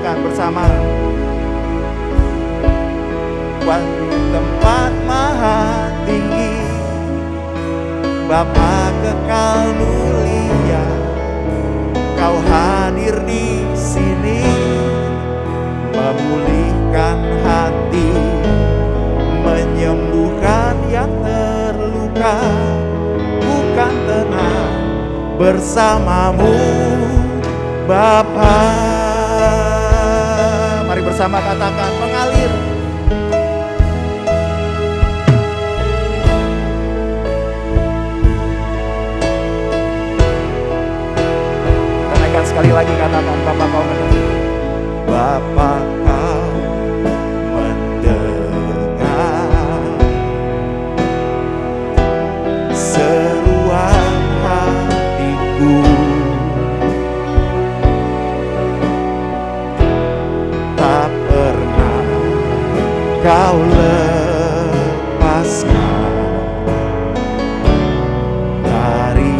katakan bersama. Tempat maha tinggi, Bapa kekal mulia, Kau hadir di sini, memulihkan hati, menyembuhkan yang terluka. Bukan tenang bersamamu, Bapa. Mari bersama katakan mengalir. Sekali lagi katakan, Bapa Kau mendengar. Bapa Kau mendengar seruan hatiku, tak pernah Kau lepaskan dari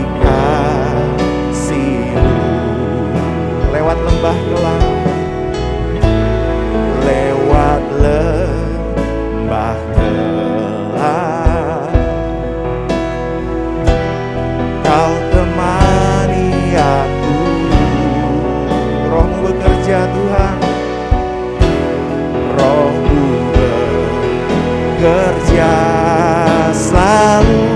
lembah gelap, lewat lembah gelap, Kau temani aku. Roh-Mu bekerja Tuhan, Roh-Mu bekerja selalu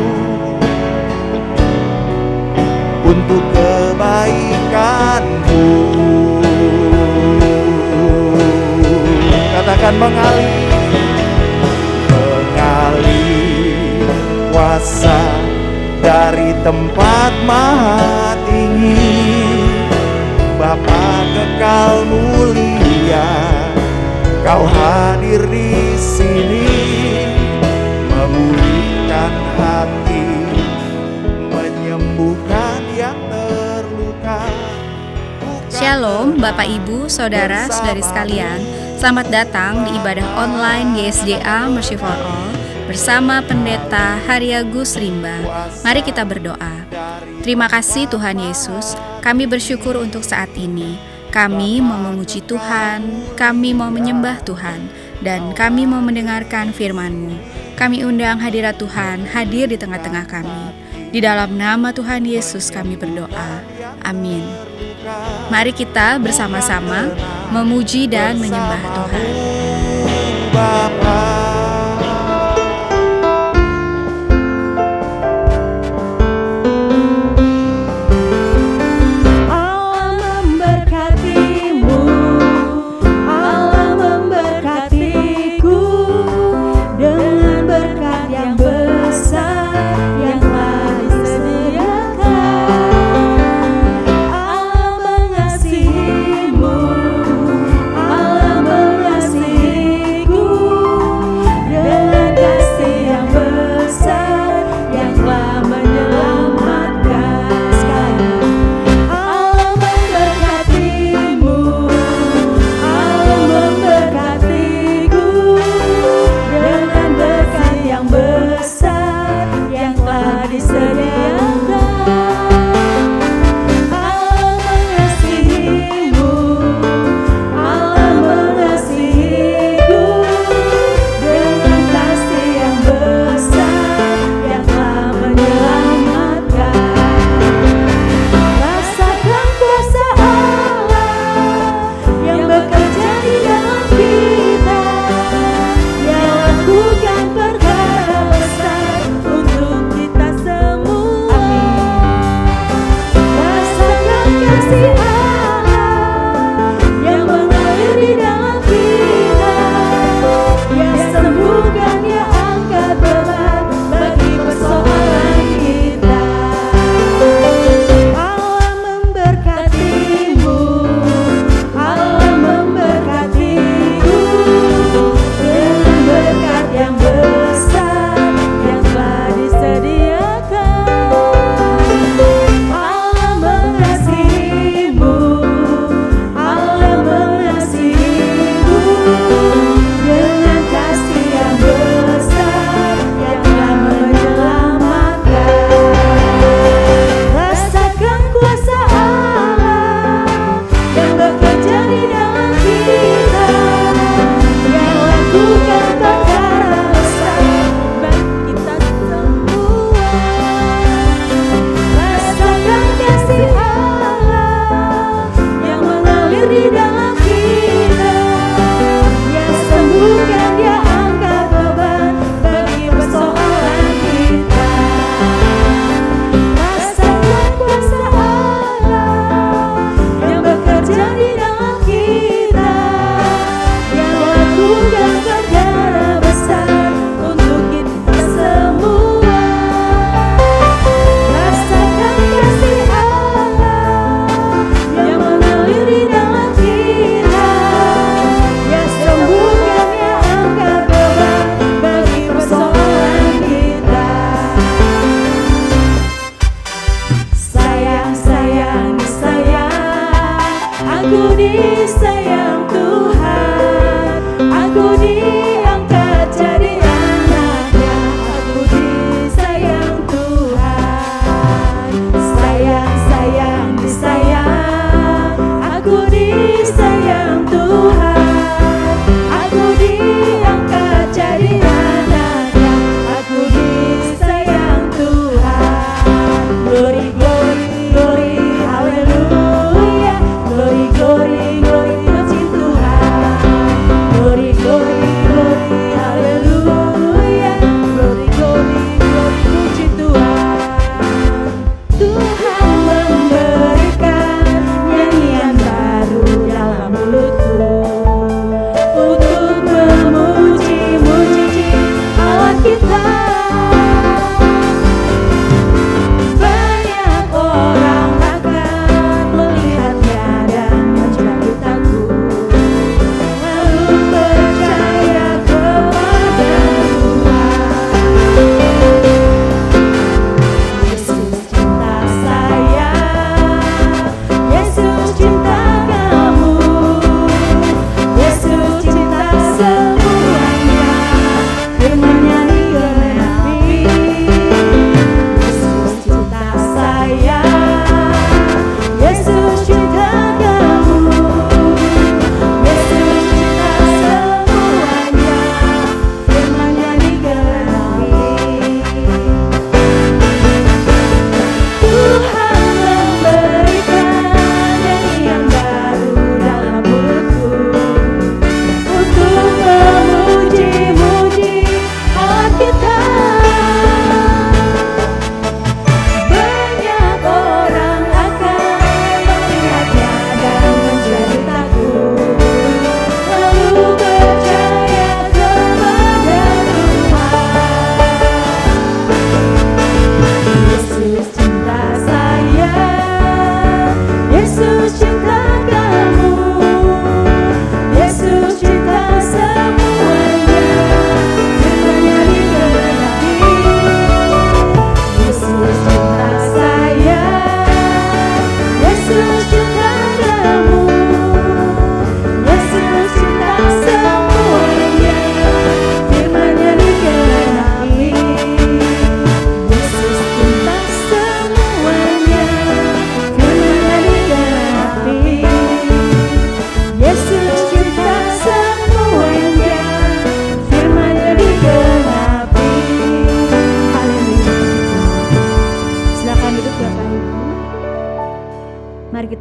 untuk kebaikanku. Katakan mengalir kuasa dari tempat maha tinggi, Bapa kekal mulia, Kau hadir di sini, memulihkan hati, menyembuhkan yang terluka. Shalom Bapak Ibu, Saudara, Saudari sekalian. Selamat datang di ibadah online GSJA Mercy for All bersama Pendeta Haryagus Rimba. Mari kita berdoa. Terima kasih Tuhan Yesus, kami bersyukur untuk saat ini. Kami mau memuji Tuhan, kami mau menyembah Tuhan, dan kami mau mendengarkan firman-Mu. Kami undang hadirat Tuhan hadir di tengah-tengah kami. Di dalam nama Tuhan Yesus kami berdoa. Amin. Mari kita bersama-sama memuji dan menyembah Tuhan.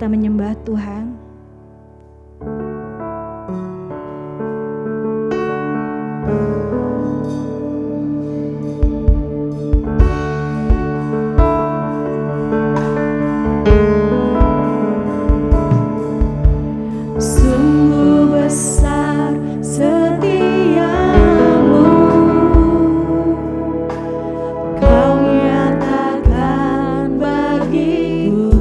kita menyembah Tuhan. Sungguh besar setiamu, Kau nyatakan bagiku.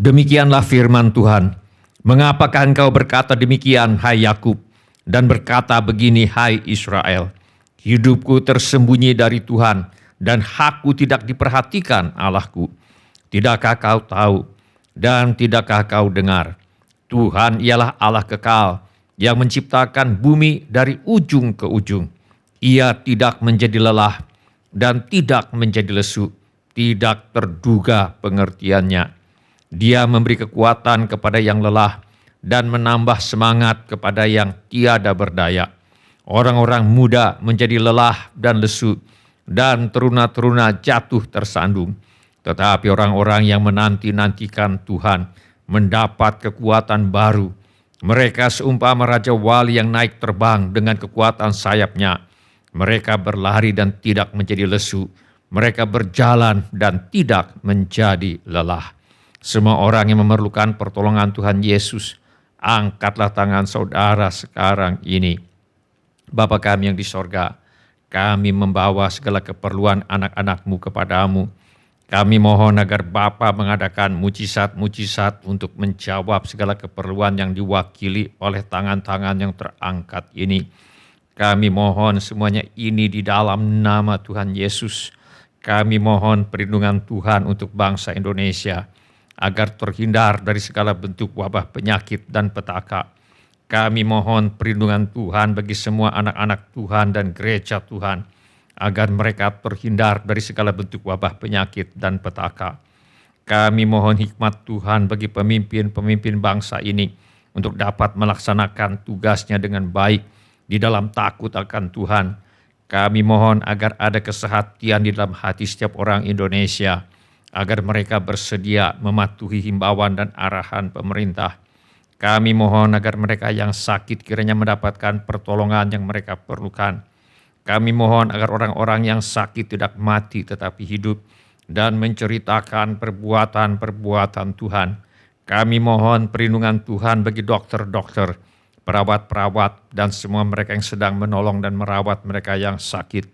Demikianlah firman Tuhan. Mengapakah engkau berkata demikian, hai Yakub, dan berkata begini, hai Israel? Hidupku tersembunyi dari Tuhan, dan hakku tidak diperhatikan Allahku. Tidakkah kau tahu, dan tidakkah kau dengar? Tuhan ialah Allah kekal, yang menciptakan bumi dari ujung ke ujung. Ia tidak menjadi lelah, dan tidak menjadi lesu, tidak terduga pengertiannya. Dia memberi kekuatan kepada yang lelah dan menambah semangat kepada yang tiada berdaya. Orang-orang muda menjadi lelah dan lesu, dan teruna-teruna jatuh tersandung. Tetapi orang-orang yang menanti-nantikan Tuhan mendapat kekuatan baru. Mereka seumpama Raja Wali yang naik terbang dengan kekuatan sayapnya. Mereka berlari dan tidak menjadi lesu. Mereka berjalan dan tidak menjadi lelah. Semua orang yang memerlukan pertolongan Tuhan Yesus, angkatlah tangan saudara sekarang ini. Bapa kami yang di sorga, kami membawa segala keperluan anak-anak-Mu kepadamu. Kami mohon agar Bapa mengadakan mujizat-mujizat untuk menjawab segala keperluan yang diwakili oleh tangan-tangan yang terangkat ini. Kami mohon semuanya ini di dalam nama Tuhan Yesus. Kami mohon perlindungan Tuhan untuk bangsa Indonesia, agar terhindar dari segala bentuk wabah penyakit dan petaka. Kami mohon perlindungan Tuhan bagi semua anak-anak Tuhan dan gereja Tuhan, agar mereka terhindar dari segala bentuk wabah penyakit dan petaka. Kami mohon hikmat Tuhan bagi pemimpin-pemimpin bangsa ini untuk dapat melaksanakan tugasnya dengan baik di dalam takut akan Tuhan. Kami mohon agar ada kesehatan di dalam hati setiap orang Indonesia, agar mereka bersedia mematuhi himbauan dan arahan pemerintah. Kami mohon agar mereka yang sakit kiranya mendapatkan pertolongan yang mereka perlukan. Kami mohon agar orang-orang yang sakit tidak mati tetapi hidup dan menceritakan perbuatan-perbuatan Tuhan. Kami mohon perlindungan Tuhan bagi dokter-dokter, perawat-perawat, dan semua mereka yang sedang menolong dan merawat mereka yang sakit.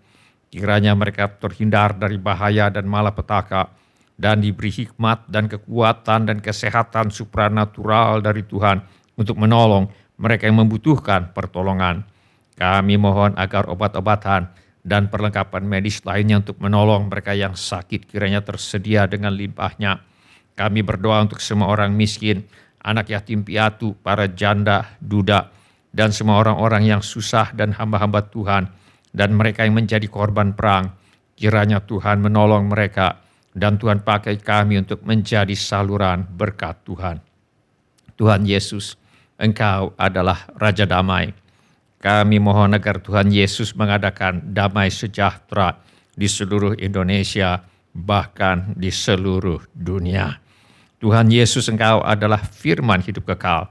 Kiranya mereka terhindar dari bahaya dan malapetaka, dan diberi hikmat dan kekuatan dan kesehatan supranatural dari Tuhan untuk menolong mereka yang membutuhkan pertolongan. Kami mohon agar obat-obatan dan perlengkapan medis lainnya untuk menolong mereka yang sakit kiranya tersedia dengan limpahnya. Kami berdoa untuk semua orang miskin, anak yatim piatu, para janda, duda, dan semua orang-orang yang susah dan hamba-hamba Tuhan, dan mereka yang menjadi korban perang. Kiranya Tuhan menolong mereka, dan Tuhan pakai kami untuk menjadi saluran berkat Tuhan. Tuhan Yesus, Engkau adalah Raja Damai. Kami mohon agar Tuhan Yesus mengadakan damai sejahtera di seluruh Indonesia, bahkan di seluruh dunia. Tuhan Yesus, Engkau adalah firman hidup kekal.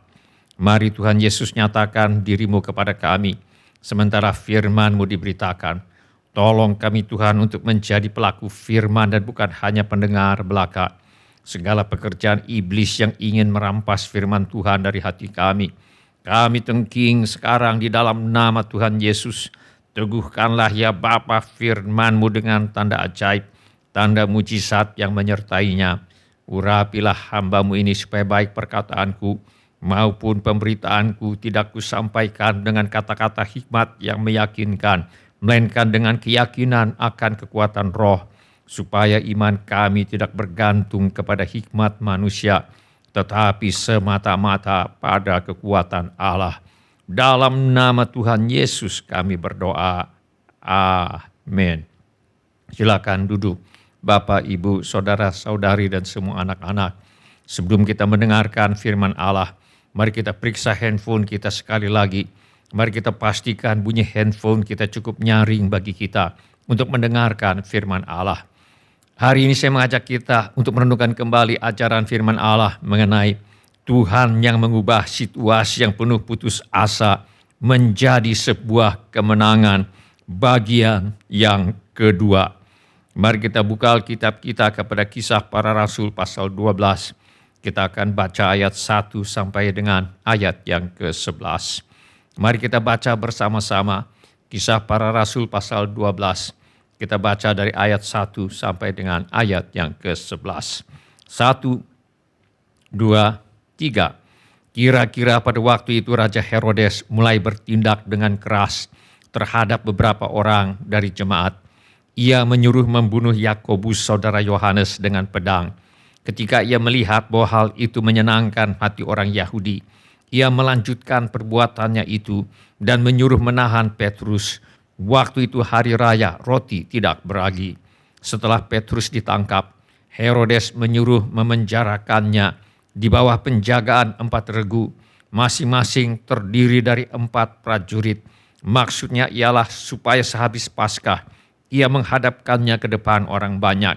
Mari Tuhan Yesus nyatakan diri-Mu kepada kami, sementara firman-Mu diberitakan. Tolong kami Tuhan untuk menjadi pelaku firman dan bukan hanya pendengar belaka. Segala pekerjaan iblis yang ingin merampas firman Tuhan dari hati kami, kami tengking sekarang di dalam nama Tuhan Yesus. Teguhkanlah ya Bapa firman-Mu dengan tanda ajaib, tanda mujizat yang menyertainya. Urapilah hamba-Mu ini supaya baik perkataanku maupun pemberitaanku tidak kusampaikan dengan kata-kata hikmat yang meyakinkan, melainkan dengan keyakinan akan kekuatan roh, supaya iman kami tidak bergantung kepada hikmat manusia, tetapi semata-mata pada kekuatan Allah. Dalam nama Tuhan Yesus kami berdoa. Amin. Silakan duduk, Bapak, Ibu, saudara-saudari, dan semua anak-anak. Sebelum kita mendengarkan firman Allah, mari kita periksa handphone kita sekali lagi. Mari kita pastikan bunyi handphone kita cukup nyaring bagi kita untuk mendengarkan firman Allah. Hari ini saya mengajak kita untuk merenungkan kembali ajaran firman Allah mengenai Tuhan yang mengubah situasi yang penuh putus asa menjadi sebuah kemenangan, bagian yang kedua. Mari kita buka Alkitab kita kepada Kisah Para Rasul pasal 12. Kita akan baca ayat 1 sampai dengan ayat yang ke-11. Mari kita baca bersama-sama Kisah Para Rasul pasal 12. Kita baca dari ayat 1 sampai dengan ayat yang ke-11. 1. 2, 3. Kira-kira pada waktu itu Raja Herodes mulai bertindak dengan keras terhadap beberapa orang dari jemaat. Ia menyuruh membunuh Yakobus saudara Yohanes dengan pedang. Ketika ia melihat bahwa hal itu menyenangkan hati orang Yahudi, ia melanjutkan perbuatannya itu dan menyuruh menahan Petrus. Waktu itu hari raya roti tidak beragi. Setelah Petrus ditangkap, Herodes menyuruh memenjarakannya di bawah penjagaan 4 regu, masing-masing terdiri dari 4 prajurit. Maksudnya ialah supaya sehabis Paskah ia menghadapkannya ke depan orang banyak.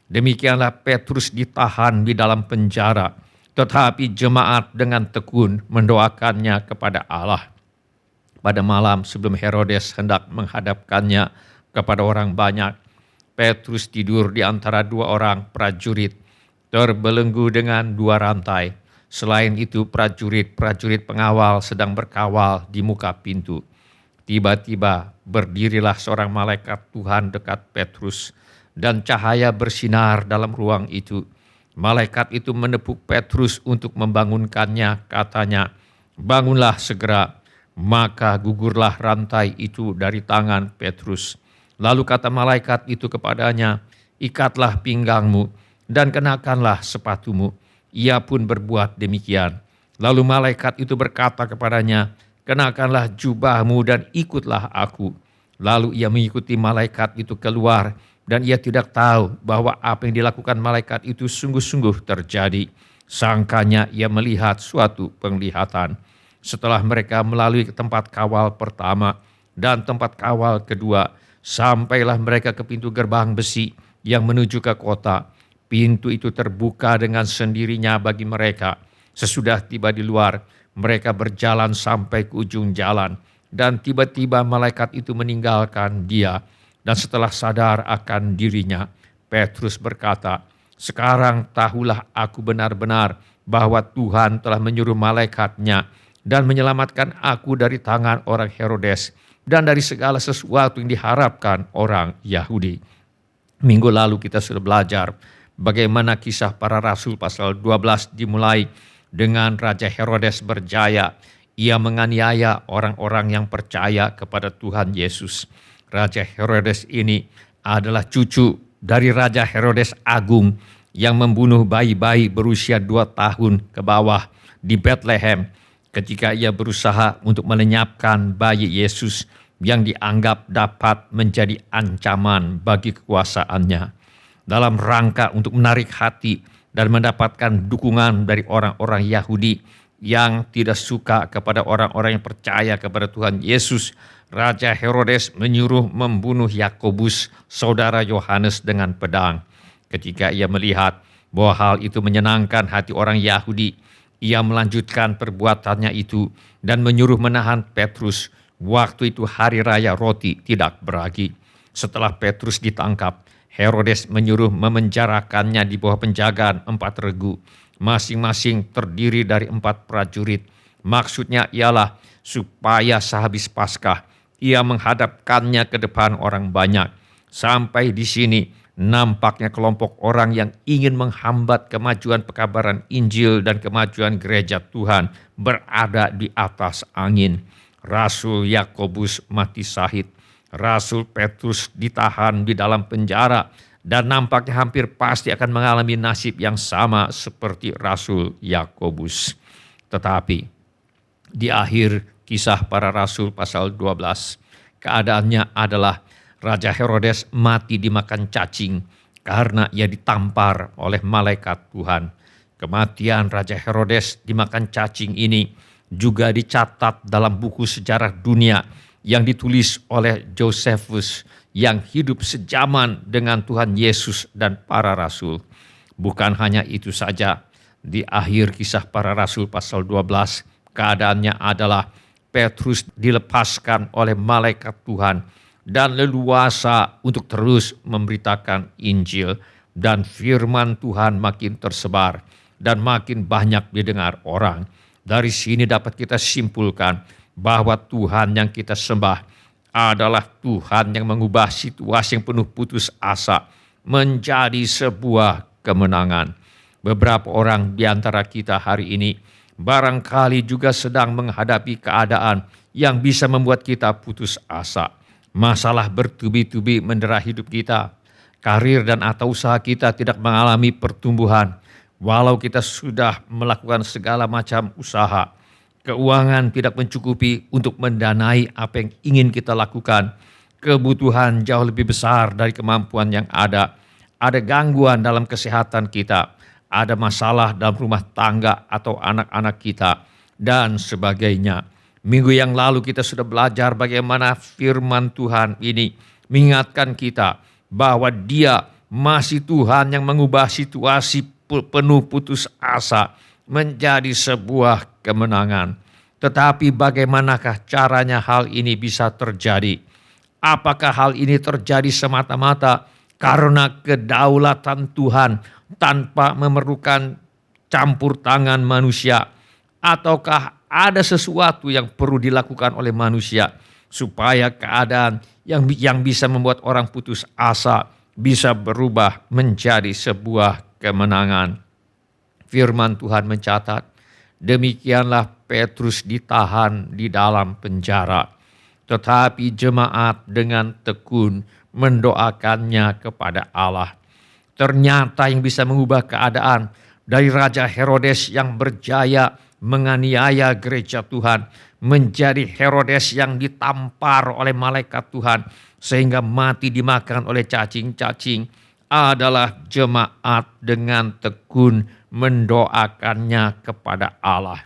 Demikianlah Petrus ditahan di dalam penjara, tetapi jemaat dengan tekun mendoakannya kepada Allah. Pada malam sebelum Herodes hendak menghadapkannya kepada orang banyak, Petrus tidur di antara 2 orang prajurit, terbelenggu dengan 2 rantai. Selain itu prajurit-prajurit pengawal sedang berkawal di muka pintu. Tiba-tiba berdirilah seorang malaikat Tuhan dekat Petrus, dan cahaya bersinar dalam ruang itu. Malaikat itu menepuk Petrus untuk membangunkannya, katanya, "Bangunlah segera." Maka gugurlah rantai itu dari tangan Petrus. Lalu kata malaikat itu kepadanya, "Ikatlah pinggangmu dan kenakanlah sepatumu." Ia pun berbuat demikian. Lalu malaikat itu berkata kepadanya, "Kenakanlah jubahmu dan ikutlah aku." Lalu ia mengikuti malaikat itu keluar, dan ia tidak tahu bahwa apa yang dilakukan malaikat itu sungguh-sungguh terjadi. Sangkanya ia melihat suatu penglihatan. Setelah mereka melalui tempat kawal pertama dan tempat kawal kedua, sampailah mereka ke pintu gerbang besi yang menuju ke kota. Pintu itu terbuka dengan sendirinya bagi mereka. Sesudah tiba di luar, mereka berjalan sampai ke ujung jalan, dan tiba-tiba malaikat itu meninggalkan dia. Dan setelah sadar akan dirinya, Petrus berkata, "Sekarang tahulah aku benar-benar bahwa Tuhan telah menyuruh malaikatnya dan menyelamatkan aku dari tangan orang Herodes dan dari segala sesuatu yang diharapkan orang Yahudi." Minggu lalu kita sudah belajar bagaimana kisah para rasul pasal 12 dimulai dengan Raja Herodes berjaya. Ia menganiaya orang-orang yang percaya kepada Tuhan Yesus. Raja Herodes ini adalah cucu dari Raja Herodes Agung yang membunuh bayi-bayi berusia 2 tahun ke bawah di Bethlehem ketika ia berusaha untuk melenyapkan bayi Yesus yang dianggap dapat menjadi ancaman bagi kekuasaannya. Dalam rangka untuk menarik hati dan mendapatkan dukungan dari orang-orang Yahudi yang tidak suka kepada orang-orang yang percaya kepada Tuhan Yesus, Raja Herodes menyuruh membunuh Yakobus, saudara Yohanes, dengan pedang. Ketika ia melihat bahwa hal itu menyenangkan hati orang Yahudi, ia melanjutkan perbuatannya itu dan menyuruh menahan Petrus. Waktu itu hari raya roti tidak beragi. Setelah Petrus ditangkap, Herodes menyuruh memenjarakannya di bawah penjagaan 4 regu, masing-masing terdiri dari 4 prajurit. Maksudnya ialah supaya sehabis Paskah ia menghadapkannya ke depan orang banyak. Sampai di sini nampaknya kelompok orang yang ingin menghambat kemajuan pekabaran Injil dan kemajuan gereja Tuhan berada di atas angin. Rasul Yakobus mati syahid. Rasul Petrus ditahan di dalam penjara dan nampaknya hampir pasti akan mengalami nasib yang sama seperti Rasul Yakobus. Tetapi di akhir kisah para rasul pasal 12, keadaannya adalah Raja Herodes mati dimakan cacing karena ia ditampar oleh malaikat Tuhan. Kematian Raja Herodes dimakan cacing ini juga dicatat dalam buku sejarah dunia yang ditulis oleh Josephus yang hidup sejaman dengan Tuhan Yesus dan para rasul. Bukan hanya itu saja, di akhir kisah para rasul pasal 12, keadaannya adalah Petrus dilepaskan oleh malaikat Tuhan dan leluasa untuk terus memberitakan Injil, dan firman Tuhan makin tersebar dan makin banyak didengar orang. Dari sini dapat kita simpulkan bahwa Tuhan yang kita sembah adalah Tuhan yang mengubah situasi yang penuh putus asa menjadi sebuah kemenangan. Beberapa orang di antara kita hari ini barangkali juga sedang menghadapi keadaan yang bisa membuat kita putus asa. Masalah bertubi-tubi mendera hidup kita. Karir dan atau usaha kita tidak mengalami pertumbuhan. Walau kita sudah melakukan segala macam usaha, keuangan tidak mencukupi untuk mendanai apa yang ingin kita lakukan. Kebutuhan jauh lebih besar dari kemampuan yang ada. Ada gangguan dalam kesehatan kita. Ada masalah dalam rumah tangga atau anak-anak kita, dan sebagainya. Minggu yang lalu kita sudah belajar bagaimana firman Tuhan ini mengingatkan kita bahwa Dia masih Tuhan yang mengubah situasi penuh putus asa menjadi sebuah kemenangan. Tetapi bagaimanakah caranya hal ini bisa terjadi? Apakah hal ini terjadi semata-mata karena kedaulatan Tuhan tanpa memerlukan campur tangan manusia? Ataukah ada sesuatu yang perlu dilakukan oleh manusia supaya keadaan yang bisa membuat orang putus asa bisa berubah menjadi sebuah kemenangan? Firman Tuhan mencatat, demikianlah Petrus ditahan di dalam penjara, tetapi jemaat dengan tekun mendoakannya kepada Allah. Ternyata yang bisa mengubah keadaan dari Raja Herodes yang berjaya menganiaya gereja Tuhan menjadi Herodes yang ditampar oleh malaikat Tuhan sehingga mati dimakan oleh cacing-cacing adalah jemaat dengan tekun mendoakannya kepada Allah.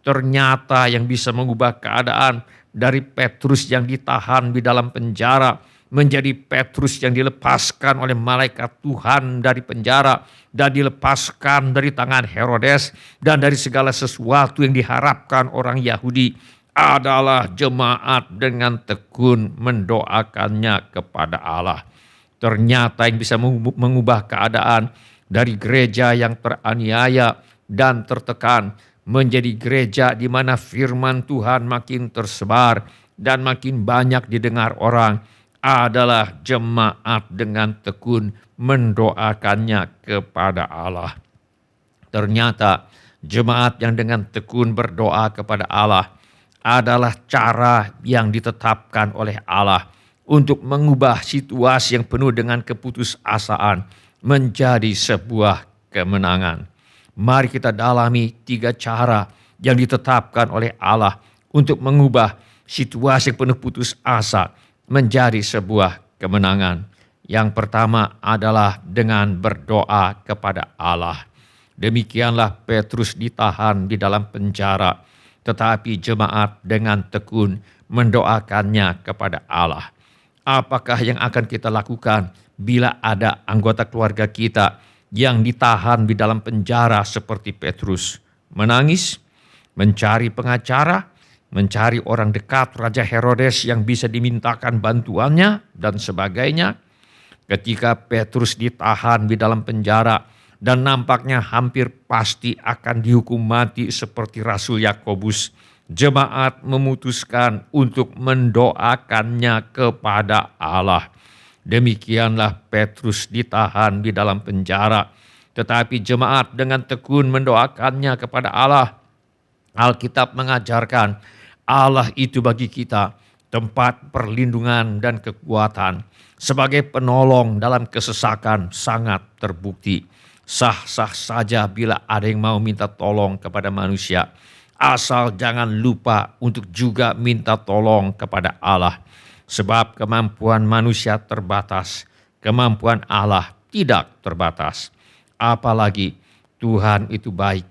Ternyata yang bisa mengubah keadaan dari Petrus yang ditahan di dalam penjara menjadi Petrus yang dilepaskan oleh malaikat Tuhan dari penjara dan dilepaskan dari tangan Herodes dan dari segala sesuatu yang diharapkan orang Yahudi adalah jemaat dengan tekun mendoakannya kepada Allah. Ternyata yang bisa mengubah keadaan dari gereja yang teraniaya dan tertekan menjadi gereja di mana firman Tuhan makin tersebar dan makin banyak didengar orang adalah jemaat dengan tekun mendoakannya kepada Allah. Ternyata jemaat yang dengan tekun berdoa kepada Allah adalah cara yang ditetapkan oleh Allah untuk mengubah situasi yang penuh dengan keputusasaan menjadi sebuah kemenangan. Mari kita dalami 3 cara yang ditetapkan oleh Allah untuk mengubah situasi yang penuh putus asa menjadi sebuah kemenangan. Yang pertama adalah dengan berdoa kepada Allah. Demikianlah Petrus ditahan di dalam penjara, tetapi jemaat dengan tekun mendoakannya kepada Allah. Apakah yang akan kita lakukan bila ada anggota keluarga kita yang ditahan di dalam penjara seperti Petrus? Menangis, mencari pengacara, mencari orang dekat Raja Herodes yang bisa dimintakan bantuannya dan sebagainya. Ketika Petrus ditahan di dalam penjara dan nampaknya hampir pasti akan dihukum mati seperti Rasul Yakobus, jemaat memutuskan untuk mendoakannya kepada Allah. Demikianlah Petrus ditahan di dalam penjara, tetapi jemaat dengan tekun mendoakannya kepada Allah. Alkitab mengajarkan Allah itu bagi kita tempat perlindungan dan kekuatan. Sebagai penolong dalam kesesakan sangat terbukti. Sah-sah saja bila ada yang mau minta tolong kepada manusia. Asal jangan lupa untuk juga minta tolong kepada Allah. Sebab kemampuan manusia terbatas, kemampuan Allah tidak terbatas. Apalagi Tuhan itu baik.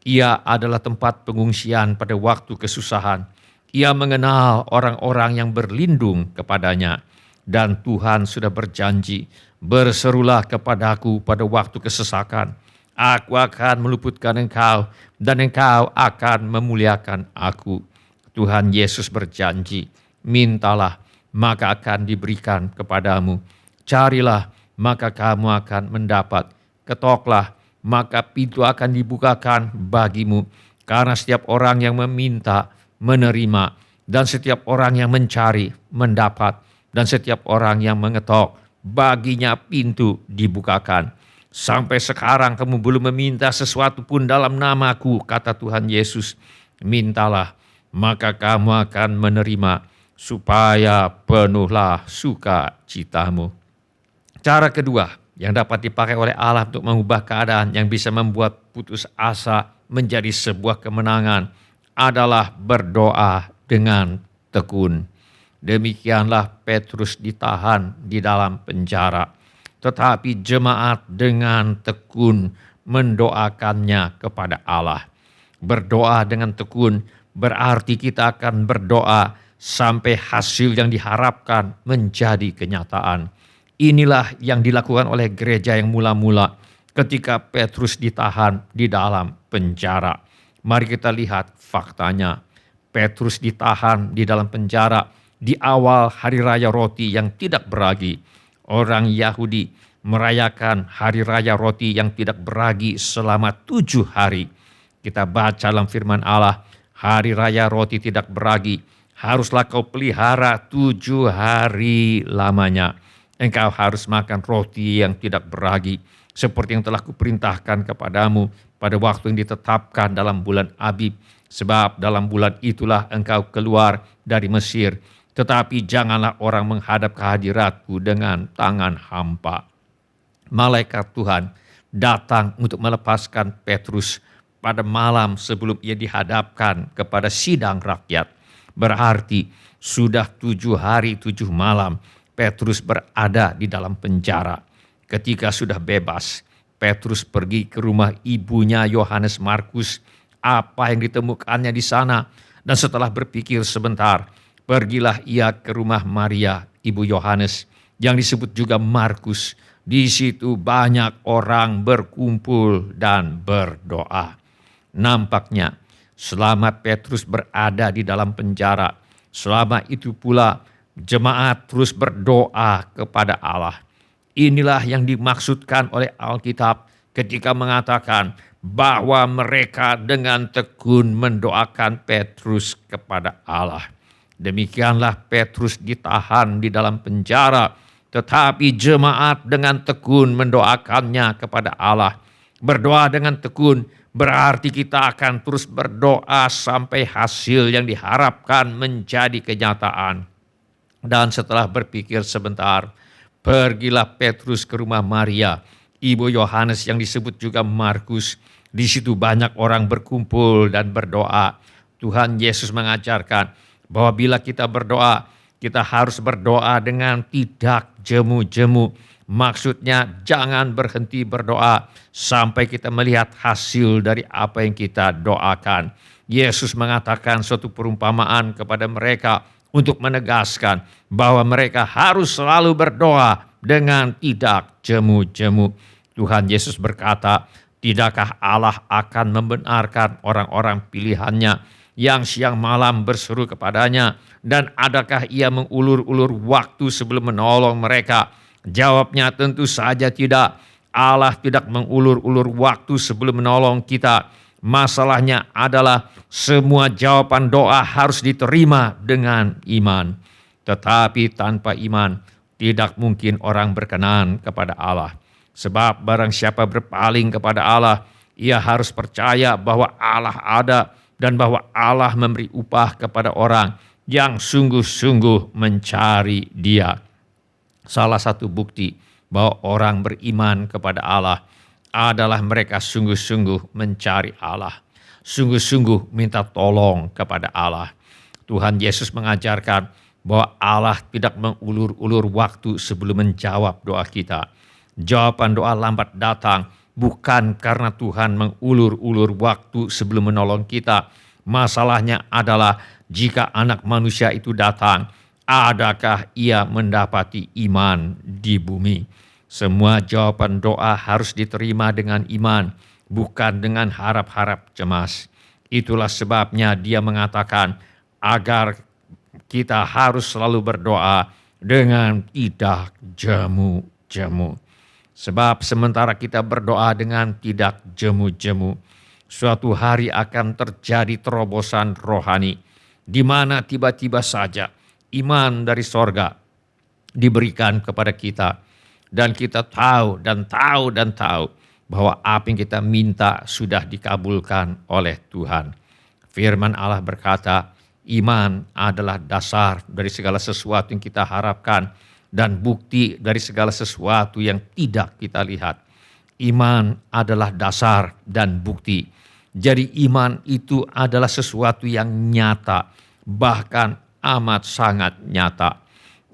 Ia adalah tempat pengungsian pada waktu kesusahan. Ia mengenal orang-orang yang berlindung kepadanya. Dan Tuhan sudah berjanji, berserulah kepadaku pada waktu kesesakan. Aku akan meluputkan engkau dan engkau akan memuliakan aku. Tuhan Yesus berjanji, mintalah maka akan diberikan kepadamu. Carilah maka kamu akan mendapat. Ketoklah maka pintu akan dibukakan bagimu. Karena setiap orang yang meminta menerima, dan setiap orang yang mencari mendapat, dan setiap orang yang mengetok baginya pintu dibukakan. Sampai sekarang kamu belum meminta sesuatu pun dalam namaku, kata Tuhan Yesus. Mintalah, maka kamu akan menerima, supaya penuhlah sukacitamu. Cara kedua yang dapat dipakai oleh Allah untuk mengubah keadaan yang bisa membuat putus asa menjadi sebuah kemenangan adalah berdoa dengan tekun. Demikianlah Petrus ditahan di dalam penjara, tetapi jemaat dengan tekun mendoakannya kepada Allah. Berdoa dengan tekun berarti kita akan berdoa sampai hasil yang diharapkan menjadi kenyataan. Inilah yang dilakukan oleh gereja yang mula-mula ketika Petrus ditahan di dalam penjara. Mari kita lihat faktanya. Petrus ditahan di dalam penjara di awal hari raya roti yang tidak beragi. Orang Yahudi merayakan hari raya roti yang tidak beragi selama 7 hari. Kita baca dalam firman Allah, hari raya roti tidak beragi haruslah kau pelihara 7 hari lamanya. Engkau harus makan roti yang tidak beragi, seperti yang telah kuperintahkan kepadamu pada waktu yang ditetapkan dalam bulan Abib. Sebab dalam bulan itulah engkau keluar dari Mesir. Tetapi janganlah orang menghadap ke hadiratku dengan tangan hampa. Malaikat Tuhan datang untuk melepaskan Petrus pada malam sebelum ia dihadapkan kepada sidang rakyat. Berarti sudah 7 hari 7 malam Petrus berada di dalam penjara. Ketika sudah bebas, Petrus pergi ke rumah ibunya Yohanes Markus. Apa yang ditemukannya di sana? Dan setelah berpikir sebentar, pergilah ia ke rumah Maria, ibu Yohanes, yang disebut juga Markus. Di situ banyak orang berkumpul dan berdoa. Nampaknya selama Petrus berada di dalam penjara, selama itu pula jemaat terus berdoa kepada Allah. Inilah yang dimaksudkan oleh Alkitab ketika mengatakan bahwa mereka dengan tekun mendoakan Petrus kepada Allah. Demikianlah Petrus ditahan di dalam penjara, tetapi jemaat dengan tekun mendoakannya kepada Allah. Berdoa dengan tekun berarti kita akan terus berdoa sampai hasil yang diharapkan menjadi kenyataan. Dan setelah berpikir sebentar, pergilah Petrus ke rumah Maria, ibu Yohanes yang disebut juga Markus. Di situ banyak orang berkumpul dan berdoa. Tuhan Yesus mengajarkan bahwa bila kita berdoa, kita harus berdoa dengan tidak jemu-jemu. Maksudnya jangan berhenti berdoa sampai kita melihat hasil dari apa yang kita doakan. Yesus mengatakan suatu perumpamaan kepada mereka untuk menegaskan bahwa mereka harus selalu berdoa dengan tidak jemu-jemu. Tuhan Yesus berkata, tidakkah Allah akan membenarkan orang-orang pilihannya yang siang malam berseru kepadanya, dan adakah ia mengulur-ulur waktu sebelum menolong mereka? Jawabnya tentu saja tidak. Allah tidak mengulur-ulur waktu sebelum menolong kita. Masalahnya adalah semua jawaban doa harus diterima dengan iman. Tetapi tanpa iman tidak mungkin orang berkenan kepada Allah. Sebab barang siapa berpaling kepada Allah, ia harus percaya bahwa Allah ada dan bahwa Allah memberi upah kepada orang yang sungguh-sungguh mencari Dia. Salah satu bukti bahwa orang beriman kepada Allah adalah mereka sungguh-sungguh mencari Allah, sungguh-sungguh minta tolong kepada Allah. Tuhan Yesus mengajarkan bahwa Allah tidak mengulur-ulur waktu sebelum menjawab doa kita. Jawaban doa lambat datang bukan karena Tuhan mengulur-ulur waktu sebelum menolong kita. Masalahnya adalah jika anak manusia itu datang, adakah ia mendapati iman di bumi? Semua jawaban doa harus diterima dengan iman, bukan dengan harap-harap cemas. Itulah sebabnya Dia mengatakan agar kita harus selalu berdoa dengan tidak jemu-jemu. Sebab sementara kita berdoa dengan tidak jemu-jemu, suatu hari akan terjadi terobosan rohani, di mana tiba-tiba saja iman dari sorga diberikan kepada kita. Dan kita tahu bahwa apa yang kita minta sudah dikabulkan oleh Tuhan. Firman Allah berkata, iman adalah dasar dari segala sesuatu yang kita harapkan dan bukti dari segala sesuatu yang tidak kita lihat. Iman adalah dasar dan bukti. Jadi iman itu adalah sesuatu yang nyata, bahkan amat sangat nyata.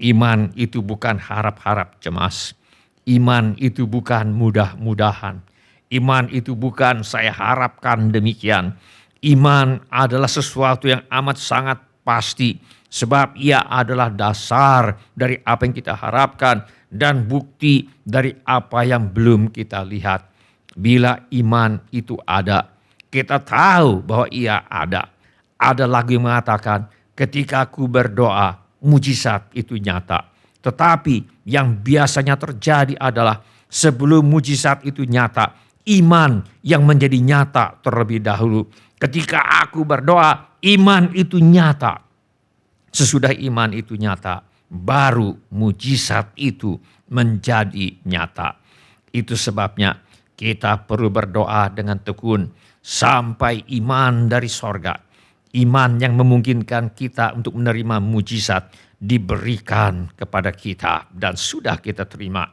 Iman itu bukan harap-harap cemas. Iman itu bukan mudah-mudahan. Iman itu bukan saya harapkan demikian. Iman adalah sesuatu yang amat sangat pasti, sebab ia adalah dasar dari apa yang kita harapkan dan bukti dari apa yang belum kita lihat. Bila iman itu ada, kita tahu bahwa ia ada. Ada lagu yang mengatakan, ketika aku berdoa, mujizat itu nyata. Tetapi yang biasanya terjadi adalah sebelum mujizat itu nyata, iman yang menjadi nyata terlebih dahulu. Ketika aku berdoa, iman itu nyata. Sesudah iman itu nyata, baru mujizat itu menjadi nyata. Itu sebabnya kita perlu berdoa dengan tekun sampai iman dari sorga. Iman yang memungkinkan kita untuk menerima mujizat diberikan kepada kita dan sudah kita terima.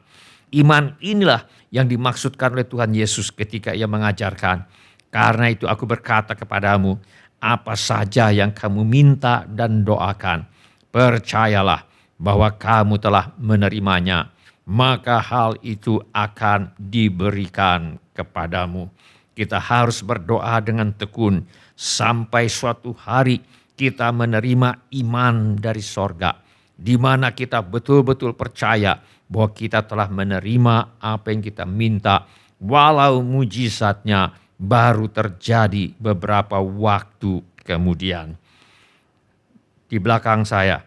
Iman inilah yang dimaksudkan oleh Tuhan Yesus ketika ia mengajarkan, karena itu aku berkata kepadamu, apa saja yang kamu minta dan doakan, percayalah bahwa kamu telah menerimanya, maka hal itu akan diberikan kepadamu. Kita harus berdoa dengan tekun sampai suatu hari kita menerima iman dari sorga, di mana kita betul-betul percaya bahwa kita telah menerima apa yang kita minta, walau mujizatnya baru terjadi beberapa waktu kemudian. Di belakang saya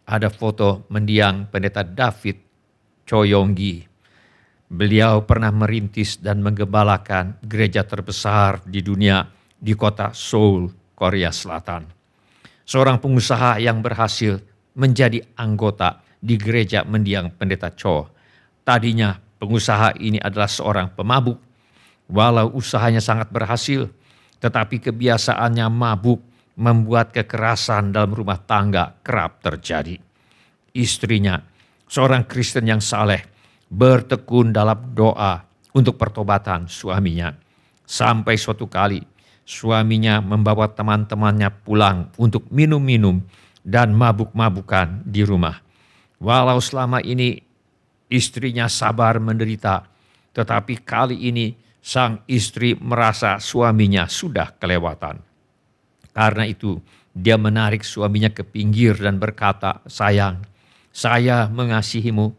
ada foto mendiang pendeta David Choyonggi. Beliau pernah merintis dan menggembalakan gereja terbesar di dunia di kota Seoul, Korea Selatan. Seorang pengusaha yang berhasil menjadi anggota di gereja mendiang pendeta Cho. Tadinya pengusaha ini adalah seorang pemabuk. Walau usahanya sangat berhasil, tetapi kebiasaannya mabuk membuat kekerasan dalam rumah tangga kerap terjadi. Istrinya, seorang Kristen yang saleh, bertekun dalam doa untuk pertobatan suaminya. Sampai suatu kali suaminya membawa teman-temannya pulang untuk minum-minum dan mabuk-mabukan di rumah. Walau selama ini istrinya sabar menderita, tetapi kali ini sang istri merasa suaminya sudah kelewatan. Karena itu dia menarik suaminya ke pinggir dan berkata, sayang, saya mengasihimu,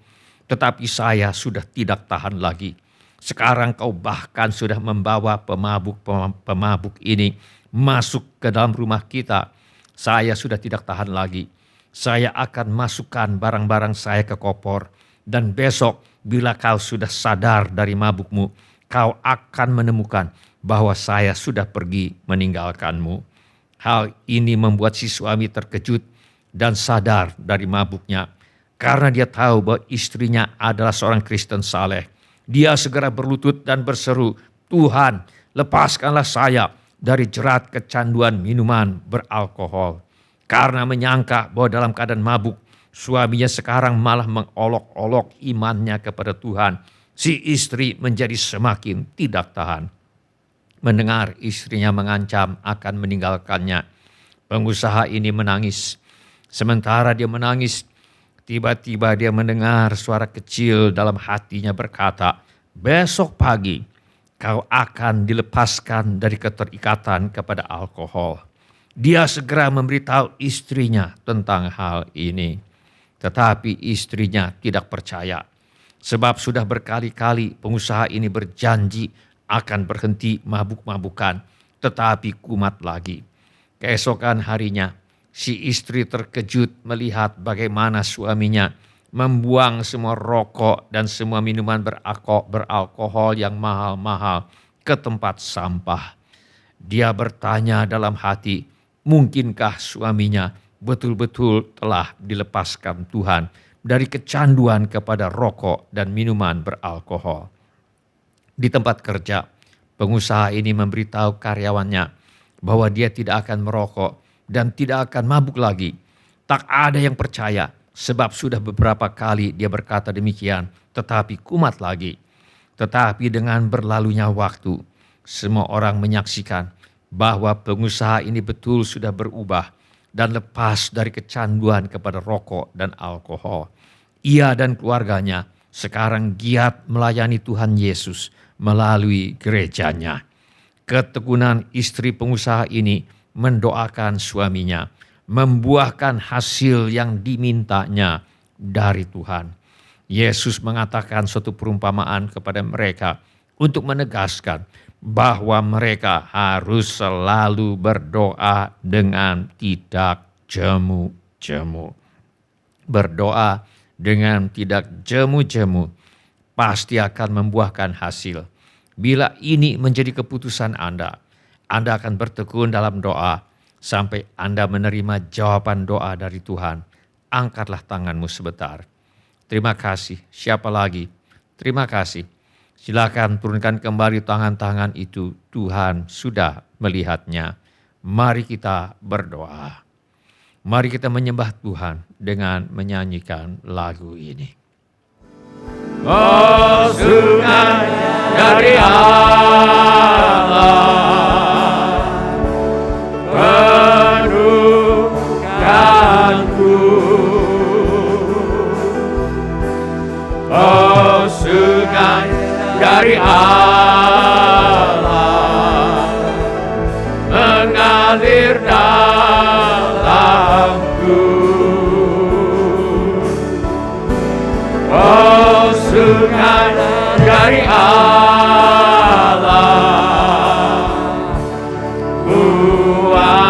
tetapi saya sudah tidak tahan lagi. Sekarang kau bahkan sudah membawa pemabuk ini masuk ke dalam rumah kita. Saya sudah tidak tahan lagi. Saya akan masukkan barang-barang saya ke koper. Dan besok bila kau sudah sadar dari mabukmu, kau akan menemukan bahwa saya sudah pergi meninggalkanmu. Hal ini membuat si suami terkejut dan sadar dari mabuknya. Karena dia tahu bahwa istrinya adalah seorang Kristen saleh. Dia segera berlutut dan berseru, Tuhan, lepaskanlah saya dari jerat kecanduan minuman beralkohol. Karena menyangka bahwa dalam keadaan mabuk, suaminya sekarang malah mengolok-olok imannya kepada Tuhan. Si istri menjadi semakin tidak tahan. Mendengar istrinya mengancam akan meninggalkannya, pengusaha ini menangis. Sementara dia menangis, tiba-tiba dia mendengar suara kecil dalam hatinya berkata, besok pagi kau akan dilepaskan dari keterikatan kepada alkohol. Dia segera memberitahu istrinya tentang hal ini. Tetapi istrinya tidak percaya. Sebab sudah berkali-kali pengusaha ini berjanji akan berhenti mabuk-mabukan. Tetapi kumat lagi. Keesokan harinya, si istri terkejut melihat bagaimana suaminya membuang semua rokok dan semua minuman beralkohol yang mahal-mahal ke tempat sampah. Dia bertanya dalam hati, mungkinkah suaminya betul-betul telah dilepaskan Tuhan dari kecanduan kepada rokok dan minuman beralkohol. Di tempat kerja, pengusaha ini memberitahu karyawannya bahwa dia tidak akan merokok dan tidak akan mabuk lagi. Tak ada yang percaya sebab sudah beberapa kali dia berkata demikian, tetapi kumat lagi. Tetapi dengan berlalunya waktu, semua orang menyaksikan bahwa pengusaha ini betul sudah berubah dan lepas dari kecanduan kepada rokok dan alkohol. Ia dan keluarganya sekarang giat melayani Tuhan Yesus melalui gerejanya. Ketekunan istri pengusaha ini mendoakan suaminya, membuahkan hasil yang dimintanya dari Tuhan. Yesus mengatakan suatu perumpamaan kepada mereka untuk menegaskan bahwa mereka harus selalu berdoa dengan tidak jemu-jemu. Berdoa dengan tidak jemu-jemu pasti akan membuahkan hasil. Bila ini menjadi keputusan Anda akan bertekun dalam doa sampai Anda menerima jawaban doa dari Tuhan. Angkatlah tanganmu sebentar. Terima kasih. Siapa lagi? Terima kasih. Silakan turunkan kembali tangan-tangan itu. Tuhan sudah melihatnya. Mari kita berdoa. Mari kita menyembah Tuhan dengan menyanyikan lagu ini. Oh, sungai dari Allah, penuhkanku. Oh, sungai dari Allah, mengalir dalamku. Oh, sungai dari Allah, puaskanku.